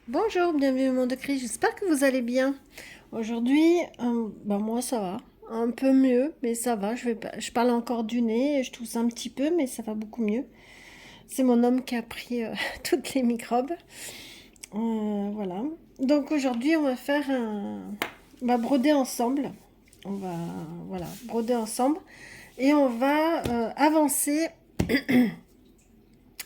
Bonjour, bienvenue au monde de Cris, j'espère que vous allez bien. Aujourd'hui, moi ça va, un peu mieux, mais ça va, je parle encore du nez, et je tousse un petit peu, mais ça va beaucoup mieux. C'est mon homme qui a pris toutes les microbes. Voilà. Donc aujourd'hui, on va broder ensemble. On va, voilà, broder ensemble. Et on va avancer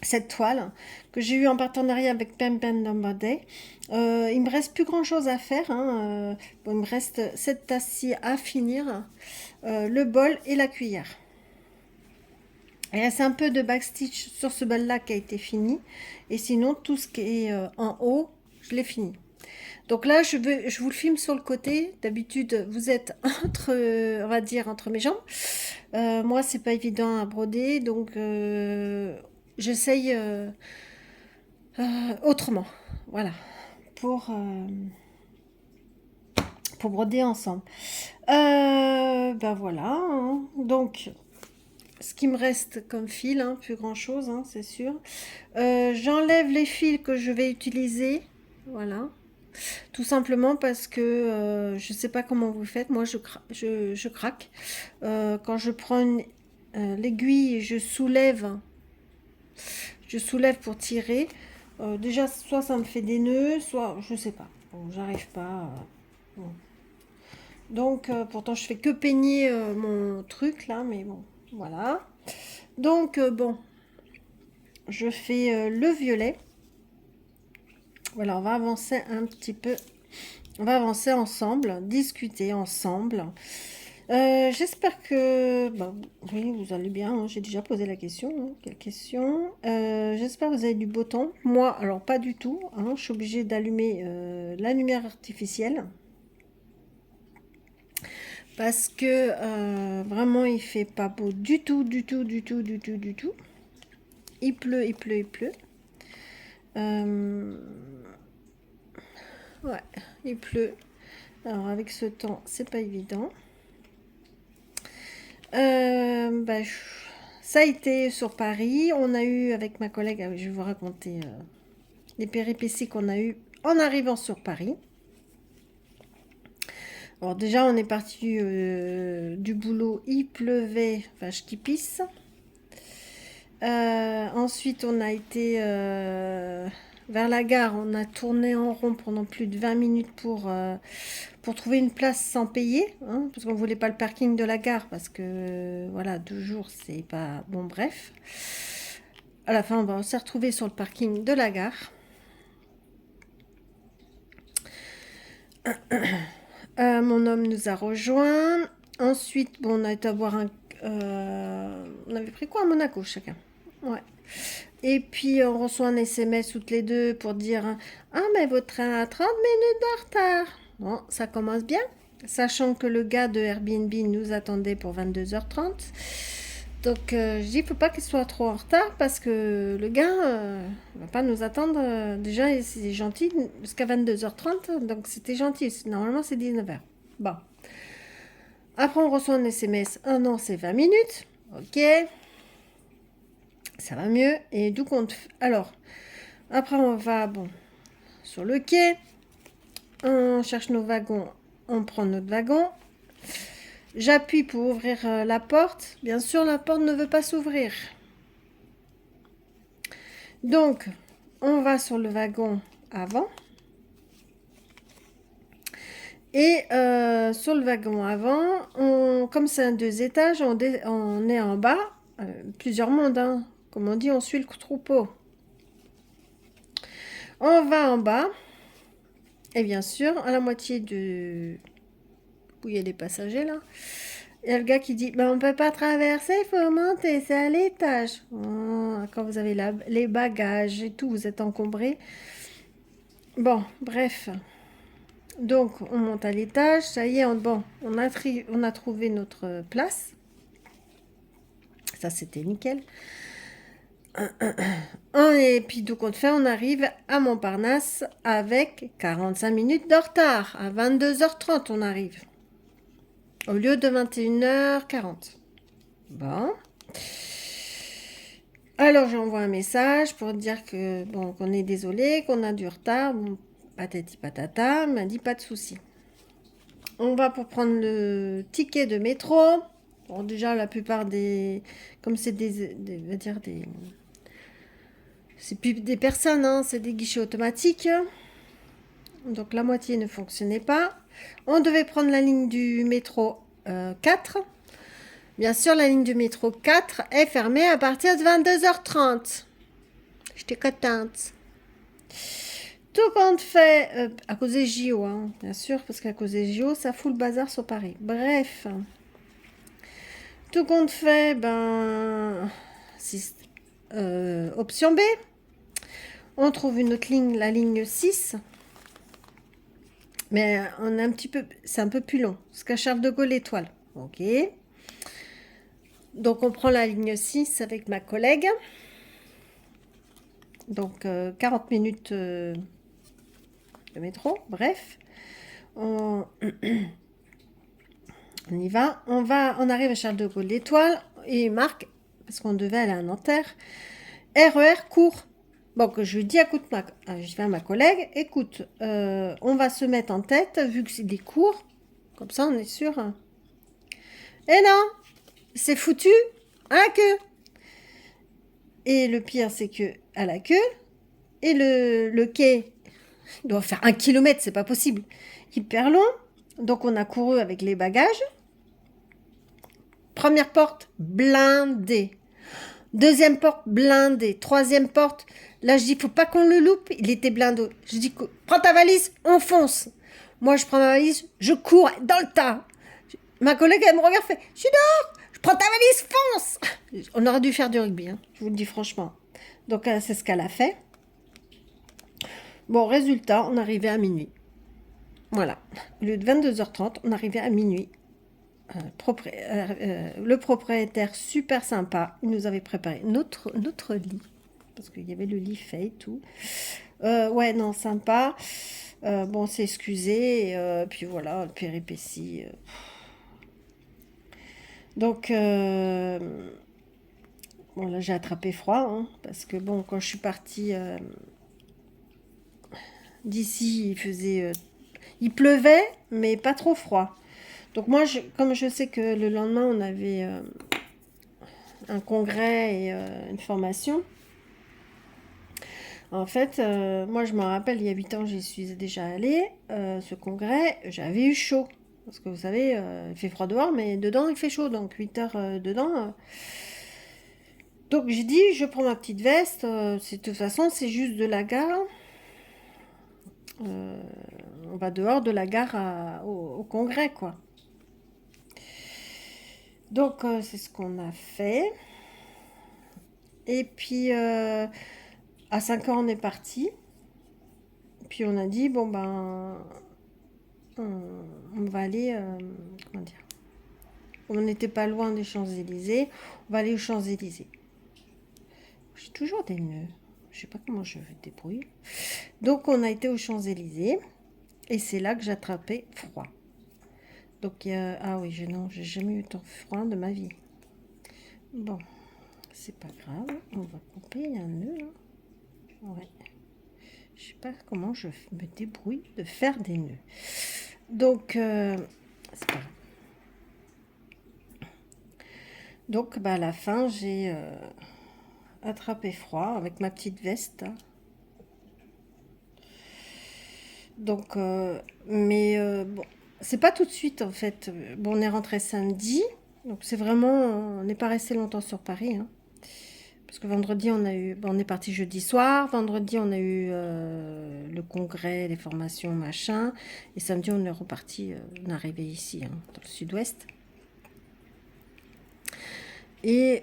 cette toile que j'ai eue en partenariat avec Pem Number Day. Il me reste plus grand chose à faire, hein. Bon, il me reste cette tasse-ci à finir, le bol et la cuillère. Il reste un peu de backstitch sur ce bol là qui a été fini, et sinon tout ce qui est en haut je l'ai fini. Donc là je vous le filme sur le côté. D'habitude vous êtes entre, on va dire, entre mes jambes. Moi c'est pas évident à broder, donc j'essaye autrement, voilà, pour, euh, pour broder ensemble. Ben voilà, hein. Donc, ce qui me reste comme fil, hein, plus grand chose, hein, c'est sûr. J'enlève les fils que je vais utiliser, voilà. Tout simplement parce que je sais pas comment vous faites, moi je craque. Quand je prends l'aiguille, je soulève pour tirer. Déjà, soit ça me fait des nœuds, soit je sais pas. Bon, j'arrive pas. Bon. Donc, pourtant, je fais que peigner mon truc là, mais bon, voilà. Donc, bon, je fais le violet. Voilà, on va avancer un petit peu. On va avancer ensemble, discuter ensemble. J'espère que, bah, oui, vous allez bien, hein. J'ai déjà posé la question, hein. Quelle question? J'espère que vous avez du beau temps. Moi, alors pas du tout, hein. Je suis obligée d'allumer la lumière artificielle parce que vraiment il fait pas beau du tout, du tout, du tout, du tout, du tout. Il pleut, il pleut, il pleut. Euh, ouais, il pleut. Alors avec ce temps, c'est pas évident. Bah, ça a été sur Paris. On a eu avec ma collègue, je vais vous raconter les péripéties qu'on a eues en arrivant sur Paris. Alors déjà, on est parti du boulot, il pleuvait, vache qui pisse. Ensuite, on a été vers la gare. On a tourné en rond pendant plus de 20 minutes pour trouver une place sans payer, hein, parce qu'on ne voulait pas le parking de la gare, parce que voilà, 2 jours, c'est pas... Bon, bref. À la fin, on s'est retrouvé sur le parking de la gare. Mon homme nous a rejoints. Ensuite, bon, on a été boire un... on avait pris quoi à Monaco, chacun? Ouais. Et puis, on reçoit un SMS toutes les deux pour dire: ah, mais votre train a 30 minutes de retard. Bon, ça commence bien. Sachant que le gars de Airbnb nous attendait pour 22h30. Donc, je dis, il ne faut pas qu'il soit trop en retard parce que le gars ne va pas nous attendre. Déjà, c'est gentil jusqu'à 22h30. Donc, c'était gentil. Normalement, c'est 19h. Bon. Après, on reçoit un SMS. Ah non, c'est 20 minutes. Ok. Ça va mieux. Et d'où compte. Alors, après, on va, bon, sur le quai. On cherche nos wagons. On prend notre wagon. J'appuie pour ouvrir la porte. Bien sûr, la porte ne veut pas s'ouvrir. Donc, on va sur le wagon avant. Et sur le wagon avant, comme c'est un 2 étages, on est en bas. Plusieurs mondes, hein. Comme on dit, on suit le troupeau. On va en bas. Et bien sûr, à la moitié de... où il y a des passagers, là, il y a le gars qui dit: ben, on ne peut pas traverser, il faut monter, c'est à l'étage. Oh, quand vous avez les bagages et tout, vous êtes encombré. Bon, bref. Donc, on monte à l'étage. Ça y est, on a trouvé notre place. Ça, c'était nickel. Et puis, tout compte fait, on arrive à Montparnasse avec 45 minutes de retard. À 22h30, on arrive. Au lieu de 21h40. Bon. Alors, j'envoie un message pour dire que, bon, qu'on est désolé, qu'on a du retard. Bon, patati patata, m'a dit pas de souci. On va pour prendre le ticket de métro. Bon, déjà, la plupart des... Comme c'est on va dire des... C'est plus des personnes, hein, c'est des guichets automatiques. Donc la moitié ne fonctionnait pas. On devait prendre la ligne du métro 4. Bien sûr, la ligne du métro 4 est fermée à partir de 22h30. J'étais contente. Tout compte fait, à cause des JO, hein, bien sûr, parce qu'à cause des JO, ça fout le bazar sur Paris. Bref, tout compte fait, option B, on trouve une autre ligne, la ligne 6, mais on a c'est un peu plus long, jusqu'à Charles de Gaulle Étoile. Ok. Donc on prend la ligne 6 avec ma collègue. Donc 40 minutes de métro, bref. On y va. On arrive à Charles de Gaulle l'Étoile et il marque, parce qu'on devait aller à Nanterre, RER court. Donc je lui dis, écoute, je vais à ma collègue, écoute, on va se mettre en tête, vu que c'est des cours, comme ça on est sûr. Et non, c'est foutu à la queue. Et le pire, c'est que à la queue, et le quai doit faire 1 kilomètre, c'est pas possible. Hyper long. Donc on a couru avec les bagages. Première porte, blindée. Deuxième porte, blindée. Troisième porte, là je dis, faut pas qu'on le loupe. Il était blindé. Je dis, prends ta valise, on fonce. Moi je prends ma valise, je cours dans le tas. Ma collègue, elle me regarde, fait, je suis dehors, je prends ta valise, fonce. On aurait dû faire du rugby, hein, je vous le dis franchement. Donc c'est ce qu'elle a fait. Bon, résultat, on arrivait à minuit. Voilà. Au lieu de 22h30, on arrivait à minuit. Le propriétaire, super sympa, il nous avait préparé notre lit. Parce qu'il y avait le lit fait et tout. Ouais, non, sympa. Bon, c'est excusé. Puis voilà, le péripétie. Donc, bon, là, j'ai attrapé froid. Hein, parce que, bon, quand je suis partie d'ici, il pleuvait, mais pas trop froid. Donc moi, comme je sais que le lendemain, on avait un congrès et une formation, en fait, moi, je me rappelle, il y a 8 ans, j'y suis déjà allée, ce congrès, j'avais eu chaud. Parce que vous savez, il fait froid dehors, mais dedans, il fait chaud. Donc 8 heures dedans. Donc j'ai dit, je prends ma petite veste. De toute façon, c'est juste de la gare. On va dehors de la gare au congrès, quoi. Donc, c'est ce qu'on a fait. Et puis, à 5 heures, on est parti. Puis, on a dit, bon, on va aller, comment dire, on n'était pas loin des Champs-Élysées. On va aller aux Champs-Élysées. J'ai toujours des nœuds. Je sais pas comment je vais débrouiller. Donc, on a été aux Champs-Élysées. Et c'est là que j'ai attrapé froid. Donc, ah oui, non, j'ai jamais eu tant froid de ma vie. Bon. C'est pas grave, on va couper, il y a un nœud là. Ouais. Je sais pas comment je me débrouille de faire des nœuds. Donc, c'est pas grave. Donc, à la fin, j'ai attrapé froid avec ma petite veste. Donc, bon, c'est pas tout de suite en fait. Bon, on est rentré samedi, donc c'est vraiment, on n'est pas resté longtemps sur Paris. Hein. Parce que vendredi, on est parti jeudi soir. Vendredi, on a eu le congrès, les formations, machin. Et samedi, on est reparti, on est arrivé ici, hein, dans le sud-ouest. Et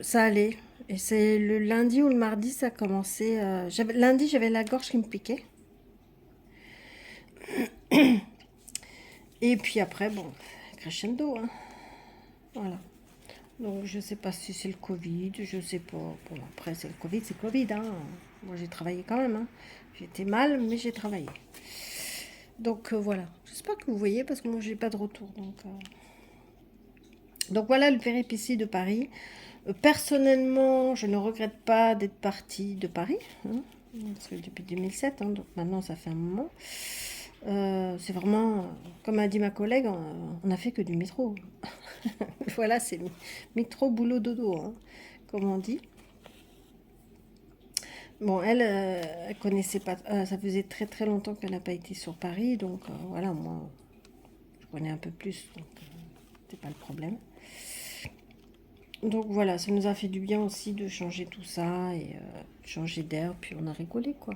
ça allait. Et c'est le lundi ou le mardi, ça a commencé. Lundi, j'avais la gorge qui me piquait. Et puis après, bon, crescendo, hein. Voilà. Donc, je sais pas si c'est le Covid, je sais pas. Bon, après, c'est le Covid, hein. Moi, j'ai travaillé quand même, hein. J'étais mal, mais j'ai travaillé. Donc, voilà. J'espère que vous voyez, parce que moi, j'ai pas de retour. Donc, voilà le péripétie de Paris. Personnellement, je ne regrette pas d'être partie de Paris. Hein. Parce que depuis 2007, hein, donc maintenant ça fait un moment. C'est vraiment, comme a dit ma collègue, on a fait que du métro. Voilà, c'est métro, boulot, dodo, hein, comme on dit. Bon, elle, elle connaissait pas, ça faisait très très longtemps qu'elle n'a pas été sur Paris, donc voilà, moi, je connais un peu plus, donc c'est pas le problème. Donc voilà, ça nous a fait du bien aussi de changer tout ça et changer d'air, puis on a rigolé quoi.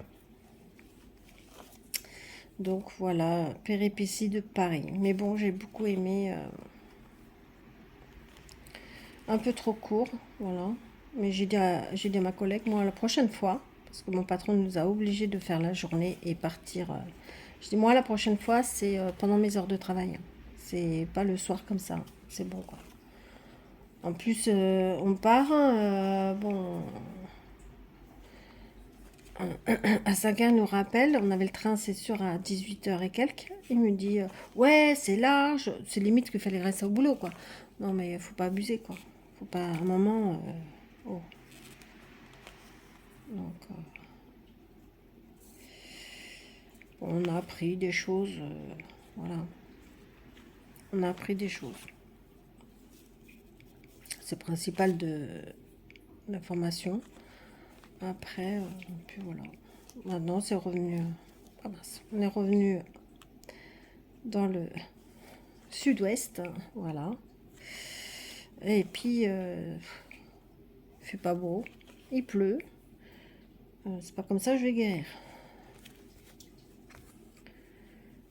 Donc voilà, péripéties de Paris. Mais bon, j'ai beaucoup aimé, un peu trop court, voilà. Mais j'ai dit à ma collègue, moi la prochaine fois, parce que mon patron nous a obligés de faire la journée et partir. Je dis, moi la prochaine fois, c'est pendant mes heures de travail. C'est pas le soir comme ça. C'est bon quoi. En plus, on part, bon, à 5h, il nous rappelle, on avait le train, c'est sûr, à 18h et quelques. Il me dit, ouais, c'est large, c'est limite qu'il fallait rester au boulot, quoi. Non, mais faut pas abuser, quoi. Faut pas, à un moment, oh. Donc, on a appris des choses, voilà. On a appris des choses. C'est principal de la formation. Après, puis voilà. Maintenant, c'est revenu, ah mince, on est revenu dans le sud-ouest, voilà. Et puis, il fait pas beau, il pleut. C'est pas comme ça que je vais guérir.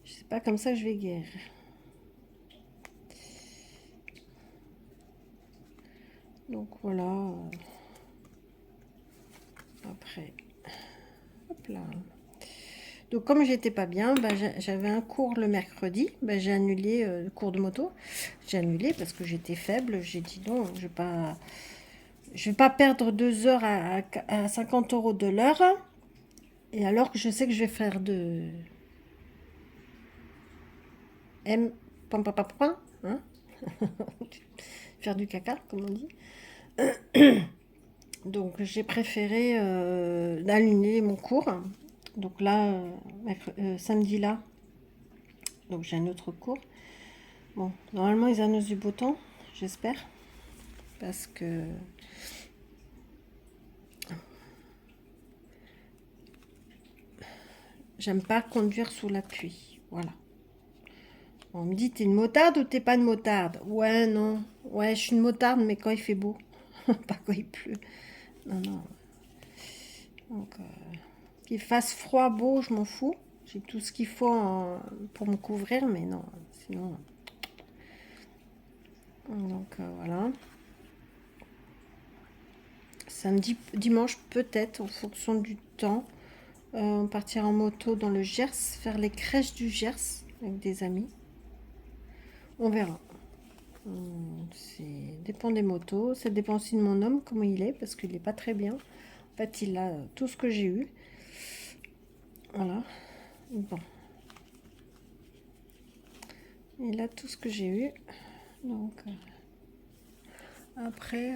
C'est pas comme ça que je vais guérir. Donc voilà. Après, hop là. Donc comme j'étais pas bien, bah, j'avais un cours le mercredi. Bah, j'ai annulé le cours de moto. J'ai annulé parce que j'étais faible. J'ai dit non, je vais pas perdre 2 heures à 50 euros de l'heure. Et alors que je sais que je vais faire de M, pam, pam, pam, pam, hein, faire du caca, comme on dit. Donc j'ai préféré annuler mon cours. Donc là, samedi là, donc j'ai un autre cours. Bon, normalement ils annoncent du beau temps, j'espère, parce que j'aime pas conduire sous la pluie. Voilà. On me dit, t'es une motarde ou t'es pas une motarde? Ouais, non. Ouais, je suis une motarde, mais quand il fait beau, pas quand il pleut. Non, non. Donc, qu'il fasse froid, beau, je m'en fous. J'ai tout ce qu'il faut pour me couvrir, mais non, sinon. Donc voilà. Samedi, dimanche peut-être, en fonction du temps. On partira en moto dans le Gers, faire les crèches du Gers avec des amis. On verra. Ça dépend des motos, ça dépend aussi de mon homme, comment il est, parce qu'il n'est pas très bien. En fait, il a tout ce que j'ai eu. Voilà. Bon. Il a tout ce que j'ai eu. Donc, après...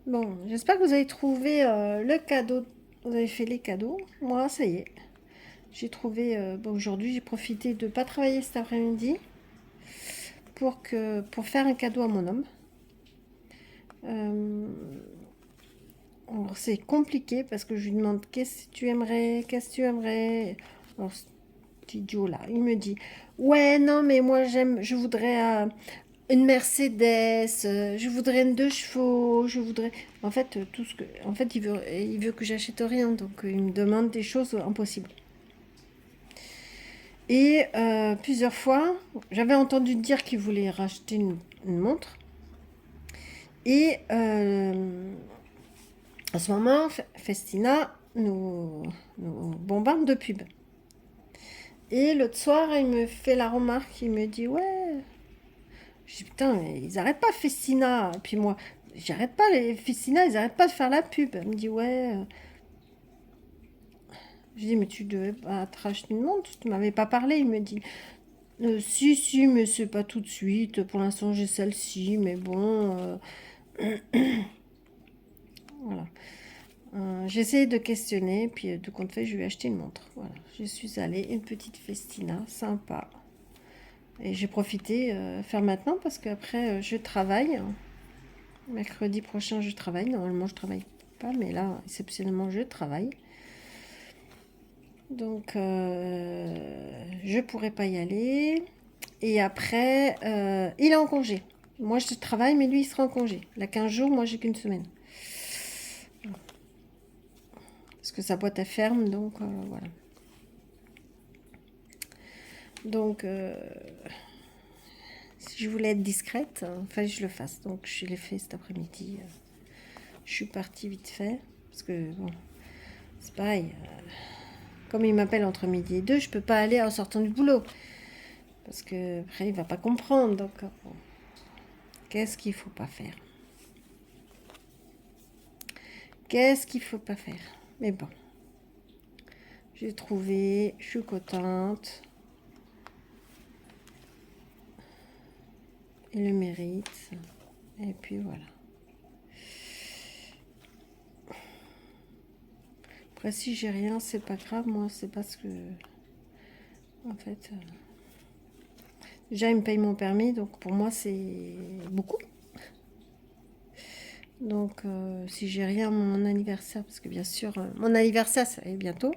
Bon, j'espère que vous avez trouvé le cadeau. Vous avez fait les cadeaux. Moi, ça y est. J'ai trouvé... bon, aujourd'hui, j'ai profité de ne pas travailler cet après-midi pour faire un cadeau à mon homme. Alors, c'est compliqué parce que je lui demande qu'est-ce que tu aimerais, qu'est-ce que tu aimerais. Alors, petit idiot là, il me dit ouais, non, mais moi je voudrais une Mercedes, je voudrais une 2 chevaux, je voudrais. En fait, en fait, il veut que j'achète rien, donc il me demande des choses impossibles. Et plusieurs fois, j'avais entendu dire qu'il voulait racheter une montre. Et à ce moment, Festina nous bombarde de pubs. Et l'autre soir, il me fait la remarque, il me dit ouais. Je dis putain, mais ils arrêtent pas Festina. Et puis moi, j'arrête pas les Festina, ils arrêtent pas de faire la pub. Il me dit ouais. Je dis mais tu devais pas te racheter une montre, tu m'avais pas parlé. Il me dit si, si, mais c'est pas tout de suite. Pour l'instant, j'ai celle-ci, mais bon. Voilà. J'ai essayé de questionner, puis de compte fait, je lui ai acheté une montre. Voilà, je suis allée, une petite festina, sympa. Et j'ai profité faire maintenant parce qu'après, je travaille. Mercredi prochain, je travaille. Normalement, je travaille pas, mais là, exceptionnellement, je travaille. Donc, je pourrais pas y aller. Et après, il est en congé. Moi, je travaille, mais lui, il sera en congé. Il a 15 jours, moi, j'ai qu'une semaine. Parce que sa boîte, elle ferme, donc voilà. Donc, si je voulais être discrète, fallait que je le fasse. Donc, je l'ai fait cet après-midi. Je suis partie vite fait. Parce que, bon, c'est pareil. Comme il m'appelle entre midi et deux, je peux pas aller en sortant du boulot. Parce que après, il va pas comprendre. Donc, bon, qu'est-ce qu'il faut pas faire? Qu'est-ce qu'il faut pas faire? Mais bon, j'ai trouvé, je suis contente. Il le mérite. Et puis voilà. Après, si j'ai rien, c'est pas grave. Moi, c'est parce que, en fait, déjà, il me paye mon permis. Donc, pour moi, c'est beaucoup. Donc, si j'ai rien à mon anniversaire, parce que bien sûr, mon anniversaire, ça est bientôt.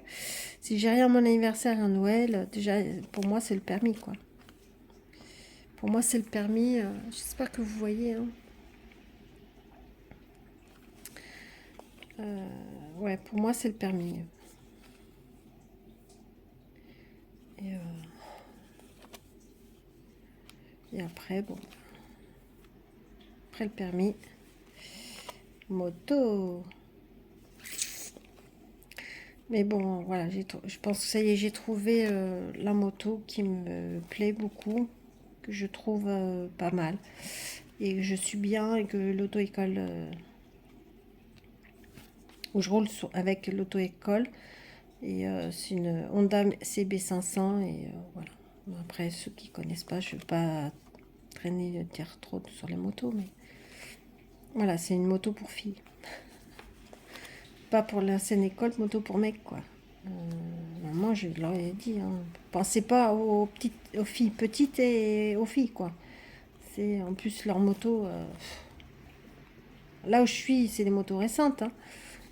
Si j'ai rien à mon anniversaire à Noël, déjà, pour moi, c'est le permis, quoi. Pour moi, c'est le permis. J'espère que vous voyez. Hein. Ouais, pour moi, c'est le permis. Et, et après, bon. Après le permis, moto. Mais bon, voilà, je pense que ça y est, j'ai trouvé la moto qui me plaît beaucoup, que je trouve pas mal. Et que je suis bien et que l'auto-école, où je roule avec l'auto-école. Et c'est une Honda CB 500. Et voilà. Bon, après, ceux qui connaissent pas, je ne vais pas traîner, dire trop sur les motos, mais voilà, c'est une moto pour filles. Pas pour l'ancienne école, moto pour mec, quoi. Maman, je leur ai dit, hein, pensez pas aux filles petites et aux filles, quoi. C'est en plus leur moto. Là où je suis, c'est des motos récentes, hein.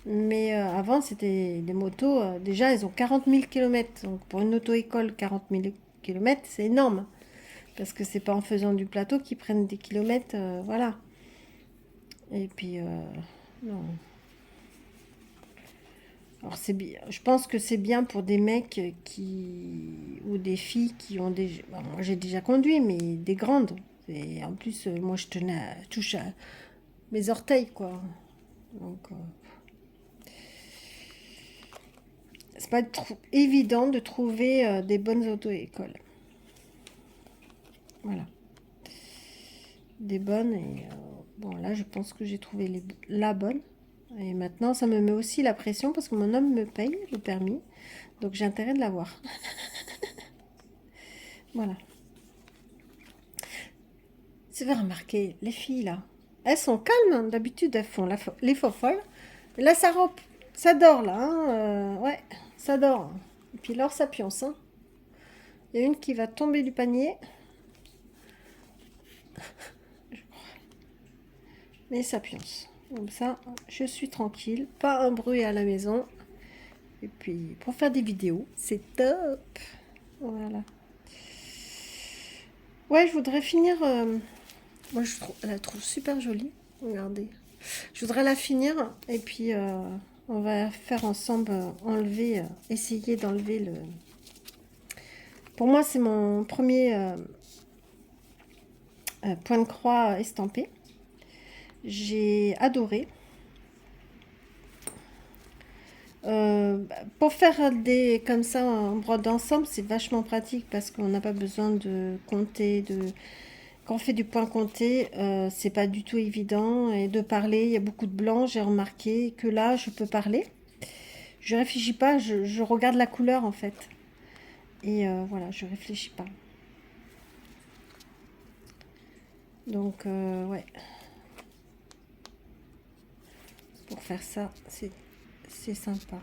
Mais avant, c'était des motos. Déjà, elles ont 40 000 km. Donc pour une auto-école, 40 000 km, c'est énorme. Parce que c'est pas en faisant du plateau qu'ils prennent des kilomètres. Voilà. Et puis, non. Alors c'est bien, je pense que c'est bien pour des mecs qui ou des filles qui ont déjà, bon, moi j'ai déjà conduit, mais des grandes. Et en plus, moi je tenais à toucher à mes orteils, quoi. Donc c'est pas évident de trouver des bonnes auto-écoles. Voilà, des bonnes et bon là je pense que j'ai trouvé la bonne. Et maintenant ça me met aussi la pression parce que mon homme me paye le permis, donc j'ai intérêt de l'avoir. Voilà. Tu vas remarquer, les filles là, elles sont calmes, hein. D'habitude elles font les faux folles. Là ça dort là, hein, ouais, ça dort. Et puis alors ça pionce, hein. Il y a une qui va tomber du panier, mais ça pionce. Comme ça, je suis tranquille, pas un bruit à la maison. Et puis pour faire des vidéos, c'est top. Voilà. Ouais, je voudrais finir. Moi, je la trouve super jolie. Regardez. Je voudrais la finir et puis on va faire ensemble essayer d'enlever le. Pour moi, c'est mon premier point de croix estampé. J'ai adoré. Pour faire des comme ça en brode d'ensemble, c'est vachement pratique parce qu'on n'a pas besoin de compter. Quand on fait du point compté, c'est pas du tout évident. Et de parler, il y a beaucoup de blanc. J'ai remarqué que là, je peux parler. Je réfléchis pas, je regarde la couleur en fait. Et voilà, je réfléchis pas. Donc, ouais. Pour faire ça, c'est sympa.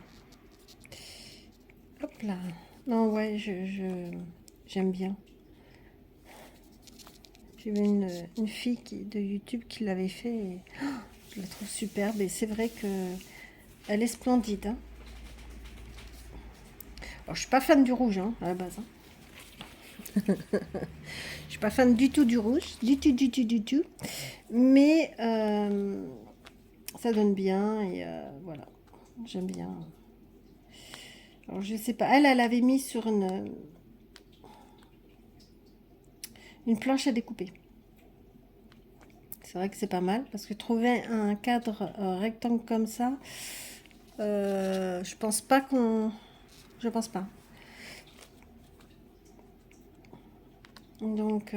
Hop là. Non, ouais, j'aime bien. J'ai vu une fille de YouTube qui l'avait fait et je la trouve superbe. Et c'est vrai que elle est splendide. Hein. Alors, je suis pas fan du rouge hein, à la base. Hein. Je suis pas fan du tout du rouge, du tout. Mais ça donne bien et voilà, j'aime bien. Alors je sais pas, elle avait mis sur une planche à découper. C'est vrai que c'est pas mal parce que trouver un cadre rectangle comme ça, je pense pas je pense pas. Donc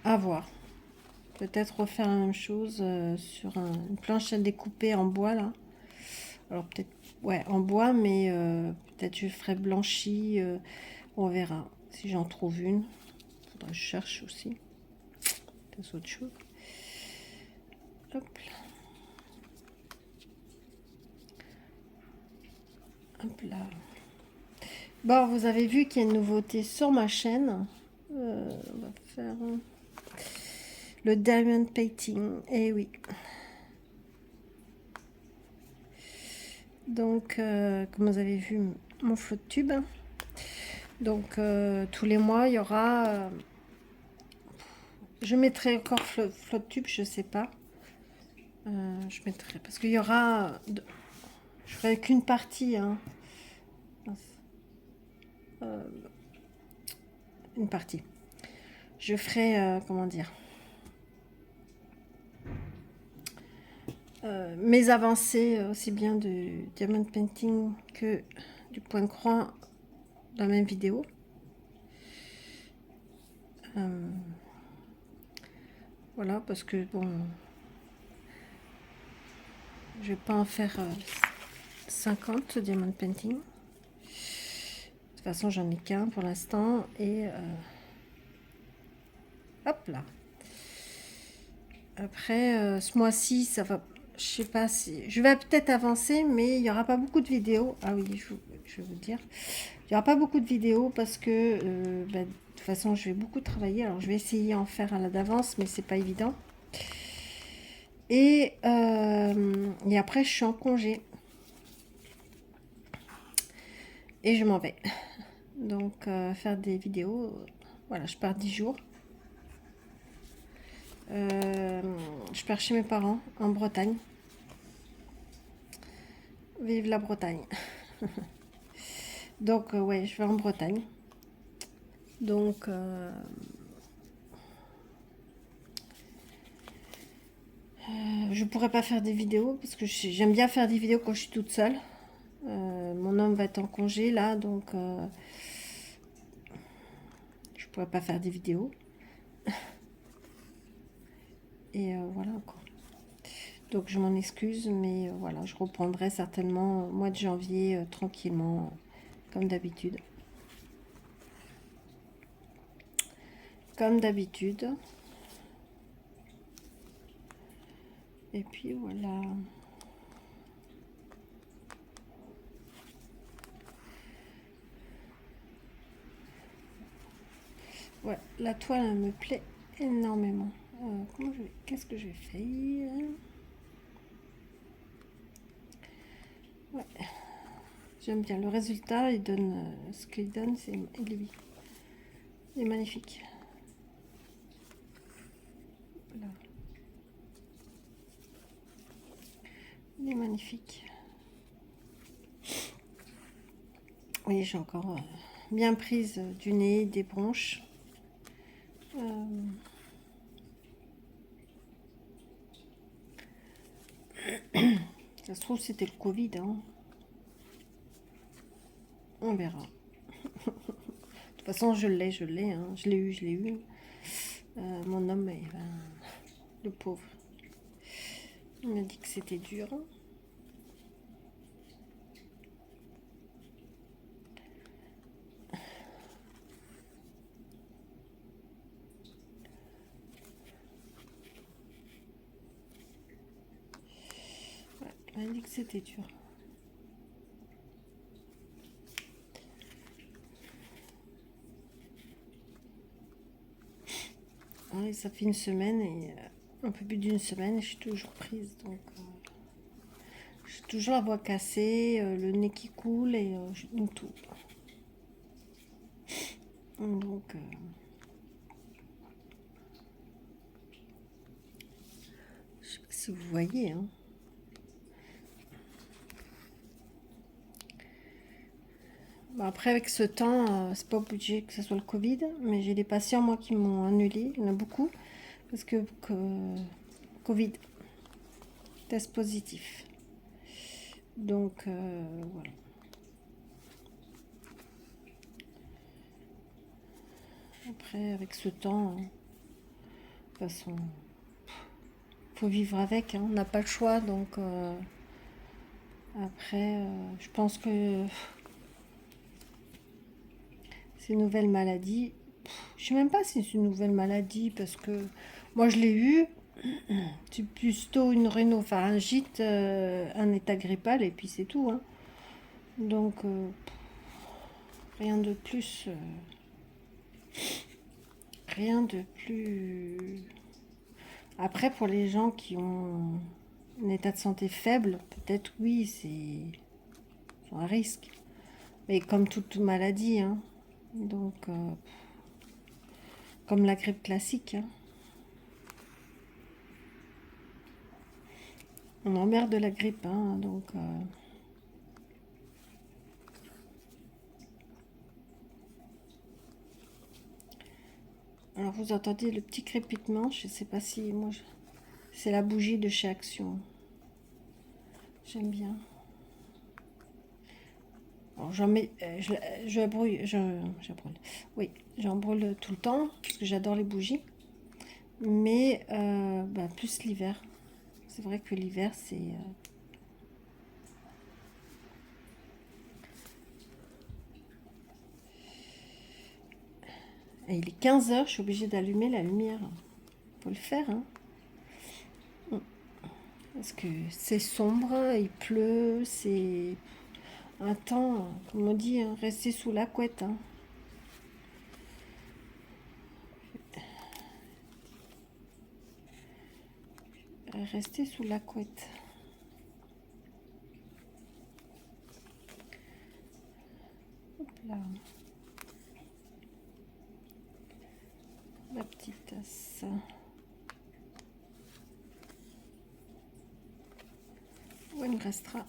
à voir. Peut-être refaire la même chose sur une planche à découper en bois là. Alors peut-être ouais en bois, mais peut-être je ferai blanchi. On verra si j'en trouve une. Faudrait que je cherche aussi. C'est autre chose. Hop là. Hop là. Bon, vous avez vu qu'il y a une nouveauté sur ma chaîne. On va faire le diamond painting. Eh oui. Donc, comme vous avez vu, mon flot de tube. Donc, tous les mois, il y aura... je mettrai encore flot de tube, je sais pas. Je mettrai... Parce qu'il y aura... je ferai qu'une partie. Hein. Une partie. Je ferai... comment dire mes avancées aussi bien du diamond painting que du point croix dans la même vidéo. Voilà, parce que bon, je vais pas en faire 50 diamond painting. De toute façon, j'en ai qu'un pour l'instant et hop là. Après, ce mois-ci, ça va. Je sais pas si je vais peut-être avancer, mais il y aura pas beaucoup de vidéos. Ah oui, je vais vous dire, il y aura pas beaucoup de vidéos parce que de toute façon, je vais beaucoup travailler. Alors, je vais essayer d'en faire à la d'avance, mais c'est pas évident. Et après, je suis en congé. Et je m'en vais. Donc, faire des vidéos. Voilà, je pars 10 jours. Je pars chez mes parents, en Bretagne. Vive la Bretagne. Donc, ouais, je vais en Bretagne. Donc, je pourrais pas faire des vidéos parce que j'aime bien faire des vidéos quand je suis toute seule. Mon homme va être en congé là, donc je pourrais pas faire des vidéos. Et voilà quoi. Donc je m'en excuse, mais voilà, je reprendrai certainement au mois de janvier tranquillement, comme d'habitude. Comme d'habitude. Et puis voilà. Ouais, la toile elle me plaît énormément. Qu'est-ce que je vais faire? Ouais, j'aime bien le résultat. Il donne ce qu'il donne, il est magnifique. Voilà. Il est magnifique. Oui, j'ai encore bien prise du nez, des bronches. Ça se trouve c'était le Covid. Hein. On verra. De toute façon, je l'ai. Hein. Je l'ai eu. Mon homme, le pauvre, il m'a dit que c'était dur. vu que c'était dur. Ouais, ça fait une semaine et un peu plus d'une semaine et je suis toujours prise. Donc, j'ai toujours la voix cassée, le nez qui coule et tout. Donc, je sais pas si vous voyez, hein. Bon, après, avec ce temps, c'est pas obligé que ce soit le Covid, mais j'ai des patients, moi, qui m'ont annulé. Il y en a beaucoup. Parce que Covid, test positif. Donc, voilà. Après, avec ce temps, de toute façon, faut vivre avec, hein. On n'a pas le choix. Donc, après, je pense que ces nouvelles maladies, je sais même pas si c'est une nouvelle maladie parce que moi je l'ai eu. C'est plutôt une rhinopharyngite, un état grippal et puis c'est tout, hein. Donc rien de plus, rien de plus. Après pour les gens qui ont un état de santé faible, peut-être oui c'est un risque. Mais comme toute maladie, hein. Donc comme la grippe classique, hein. On emmerde de la grippe, hein, donc. Alors vous entendez le petit crépitement, je sais pas si moi c'est la bougie de chez Action. J'aime bien. Alors j'en mets, je brûle, brûle. Oui, j'en brûle tout le temps parce que j'adore les bougies. Mais bah, plus l'hiver. C'est vrai que l'hiver c'est. Et il est 15 h, je suis obligée d'allumer la lumière. Faut le faire, hein. Parce que c'est sombre, il pleut, c'est un temps, comme on dit, hein, rester sous la couette, hein. Rester sous la couette. Hop là. La petite tasse. Ouais, il me restera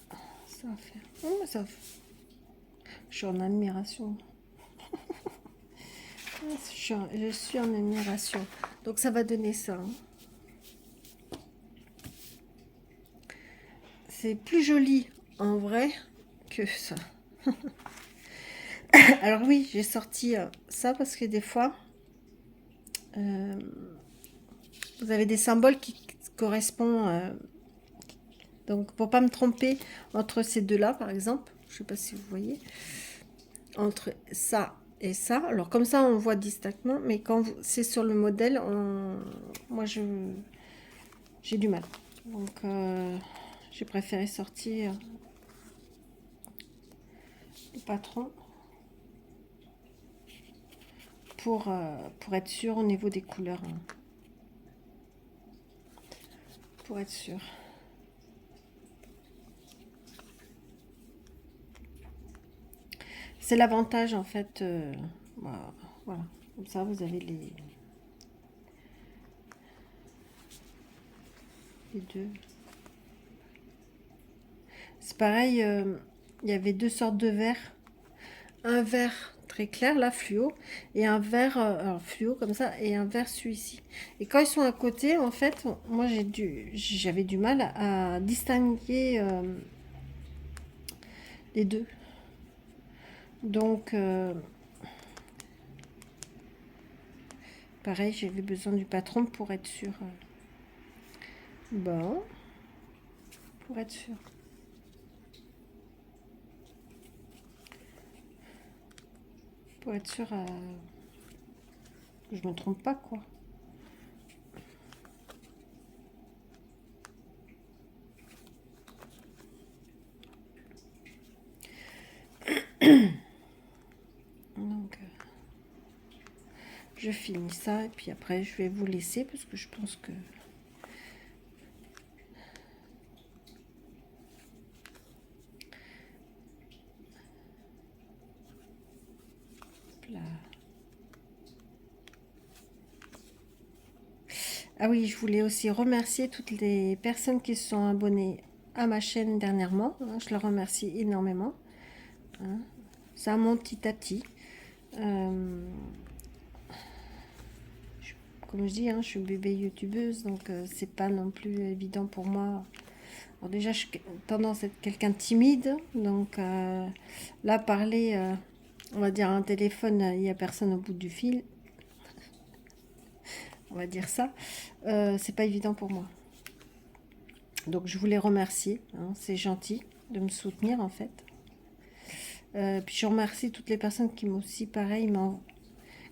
ça à faire. Oh, mais ça... Je suis en admiration. Je suis en admiration. Donc ça va donner ça, hein. C'est plus joli en vrai que ça. Alors oui, j'ai sorti ça parce que des fois, euh, vous avez des symboles qui correspondent. Donc pour pas me tromper entre ces deux-là, par exemple, je sais pas si vous voyez, entre ça et ça. Alors comme ça, on voit distinctement, mais quand c'est sur le modèle, moi j'ai du mal. Donc j'ai préféré sortir le patron pour être sûr au niveau des couleurs, hein. Pour être sûr. C'est l'avantage en fait. Voilà. Comme ça, vous avez les deux. C'est pareil, il y avait deux sortes de verres. Un vert très clair, là, fluo, et un vert alors, fluo comme ça, et un vert celui-ci. Et quand ils sont à côté, en fait, moi j'avais du mal à distinguer les deux. Donc, pareil, j'avais besoin du patron pour être sûr. Bon, pour être sûr. Pour être sûr que je me trompe pas, quoi. Donc, je finis ça et puis après je vais vous laisser parce que je pense que là. Ah oui, je voulais aussi remercier toutes les personnes qui se sont abonnées à ma chaîne dernièrement. Je leur remercie énormément. Ça monte petit à petit. Comme je dis, je suis bébé youtubeuse, donc c'est pas non plus évident pour moi. Alors déjà, je suis tendance à être quelqu'un de timide, donc là, parler, on va dire, à un téléphone, il n'y a personne au bout du fil, on va dire ça, c'est pas évident pour moi. Donc je voulais remercier, c'est gentil de me soutenir en fait. Puis je remercie toutes les personnes qui m'aussi pareil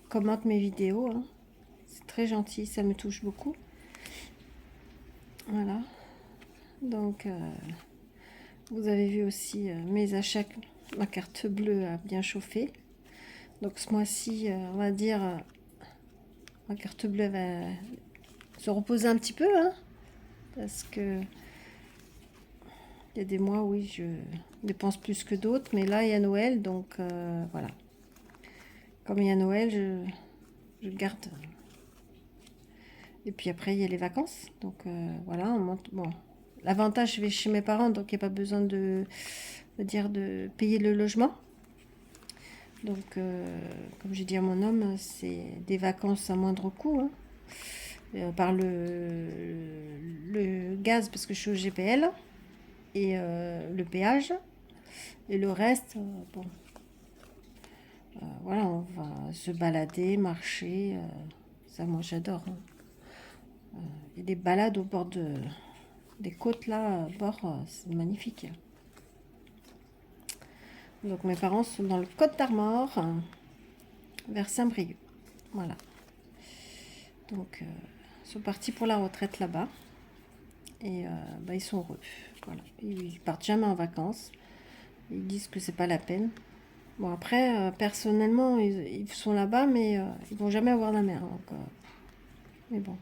commentent mes vidéos. C'est très gentil, ça me touche beaucoup. Voilà. Donc vous avez vu aussi mes achats, ma carte bleue a bien chauffé. Donc ce mois-ci, on va dire, ma carte bleue va se reposer un petit peu, parce que il y a des mois, oui, je dépense plus que d'autres, mais là, il y a Noël, donc voilà. Comme il y a Noël, je garde. Et puis après, il y a les vacances, donc voilà, on monte. Bon, l'avantage, je vais chez mes parents, donc il n'y a pas besoin de payer le logement. Donc, comme j'ai dit à mon homme, c'est des vacances à moindre coût, par le gaz, parce que je suis au GPL, et le péage, et le reste, bon, voilà, on va se balader, marcher, ça moi j'adore. Et des balades au bord des côtes là, bord, c'est magnifique. Donc mes parents sont dans le Côte d'Armor, vers Saint-Brieuc. Voilà. Donc ils sont partis pour la retraite là-bas. Et ils sont heureux. Voilà. Ils partent jamais en vacances. Ils disent que c'est pas la peine. Bon après, personnellement, ils sont là-bas, mais ils vont jamais avoir la mer. Donc, mais bon.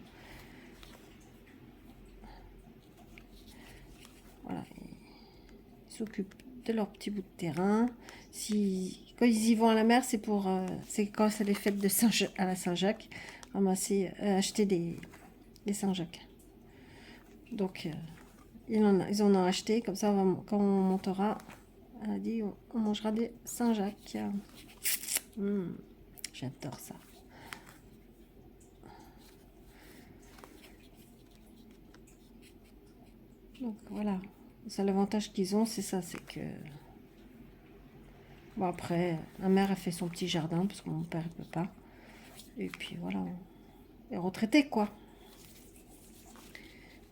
Voilà. Ils s'occupent de leur petit bout de terrain. Quand ils y vont à la mer, c'est quand c'est les fêtes de à la Saint-Jacques, acheter des Saint-Jacques. Donc ils en ont acheté, comme ça quand on montera, elle a dit on mangera des Saint-Jacques. J'adore ça. Donc voilà, ça l'avantage qu'ils ont, c'est ça, c'est que bon après, ma mère a fait son petit jardin parce que mon père ne peut pas. Et puis voilà, les retraités quoi.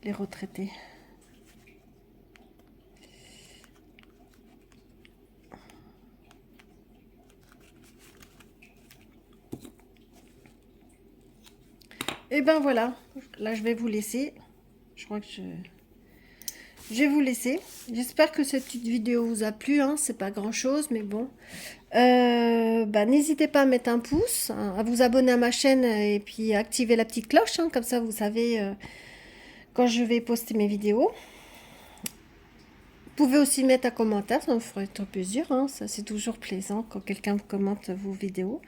Les retraités. Et ben voilà, là je vais vous laisser. Je crois que je vais vous laisser. J'espère que cette petite vidéo vous a plu. C'est pas grand chose, mais bon. N'hésitez pas à mettre un pouce, à vous abonner à ma chaîne et puis à activer la petite cloche. Comme ça, vous savez quand je vais poster mes vidéos. Vous pouvez aussi mettre un commentaire, ça me ferait trop plaisir. Ça, c'est toujours plaisant quand quelqu'un commente vos vidéos.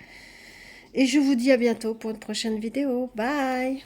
Et je vous dis à bientôt pour une prochaine vidéo. Bye!